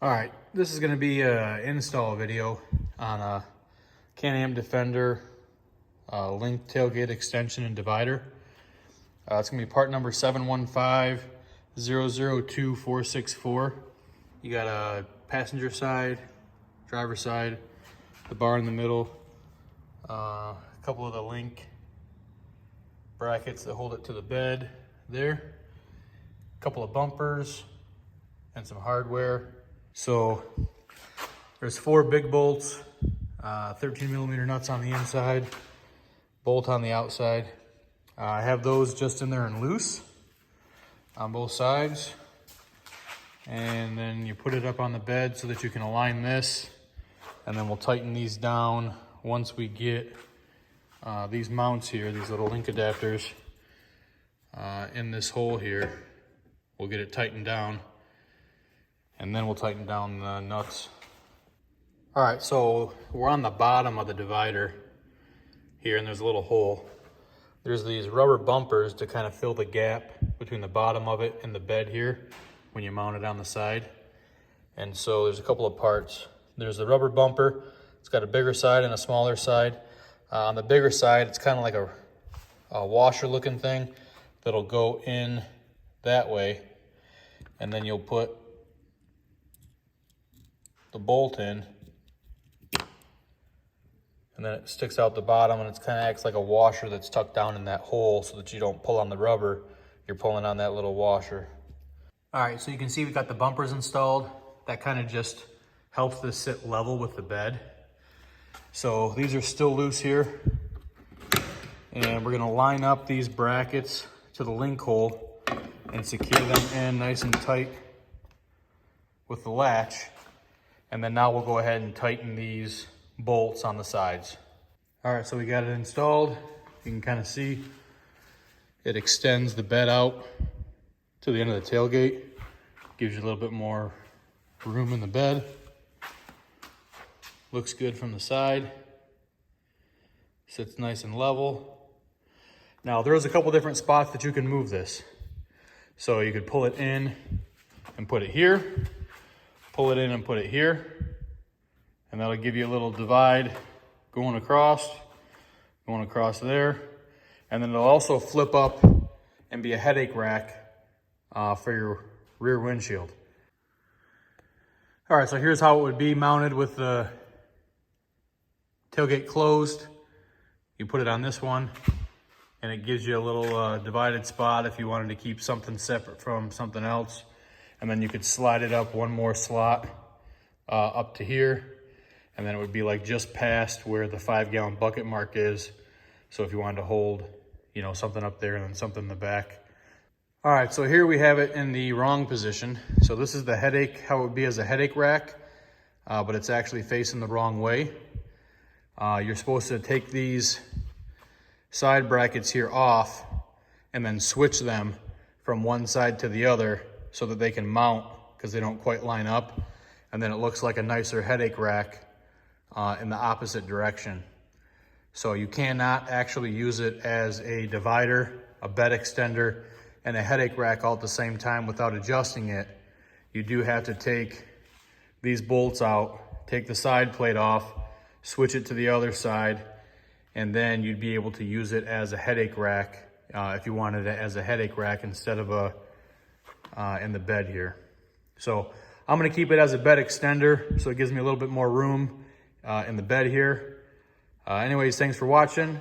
All right, this is gonna be an install video on a Can-am Defender link tailgate extension and divider. It's gonna be part number 715-002464. You got a passenger side, driver side, the bar in the middle, a couple of the link brackets that hold it to the bed there, a couple of bumpers, and some hardware. So there's 4 big bolts, 13mm nuts on the inside, bolt on the outside. I have those just in there and loose on both sides. And then you put it up on the bed so that you can align this, and then we'll tighten these down once we get these mounts here, these little link adapters in this hole here. We'll get it tightened down, and then we'll tighten down the nuts. All right, so we're on the bottom of the divider here, and there's a little hole. There's these rubber bumpers to kind of fill the gap between the bottom of it and the bed here when you mount it on the side. And so there's a couple of parts. There's the rubber bumper. It's got a bigger side and a smaller side. On the bigger side, it's kind of like a washer looking thing that'll go in that way, and then you'll put the bolt in, and then it sticks out the bottom, and it kind of acts like a washer that's tucked down in that hole so that you don't pull on the rubber, you're pulling on that little washer. All right, so you can see we got the bumpers installed. That kind of just helps this sit level with the bed. So these are still loose here, and we're gonna line up these brackets to the link hole and secure them in nice and tight with the latch. And then now we'll go ahead and tighten these bolts on the sides. All right, so we got it installed. You can kind of see it extends the bed out to the end of the tailgate. Gives you a little bit more room in the bed. Looks good from the side. Sits nice and level. Now there's a couple different spots that you can move this. So you could pull it in and put it here, pull it in and put it here, and that'll give you a little divide going across there. And then it'll also flip up and be a headache rack for your rear windshield. All right, so here's how it would be mounted with the tailgate closed. You put it on this one, and it gives you a little divided spot if you wanted to keep something separate from something else. And then you could slide it up one more slot up to here, and then it would be like just past where the 5-gallon bucket mark is. So if you wanted to hold, you know, something up there and then something in the back. All right, so here we have it in the wrong position. So this is the headache, how it would be as a headache rack, but it's actually facing the wrong way. You're supposed to take these side brackets here off and then switch them from one side to the other so that they can mount, because they don't quite line up. And then it looks like a nicer headache rack in the opposite direction. So you cannot actually use it as a divider, a bed extender, and a headache rack all at the same time without adjusting it. You do have to take these bolts out, take the side plate off, switch it to the other side, and then you'd be able to use it as a headache rack if you wanted it as a headache rack instead of in the bed here. So I'm gonna keep it as a bed extender, so it gives me a little bit more room in the bed here. Anyways, thanks for watching.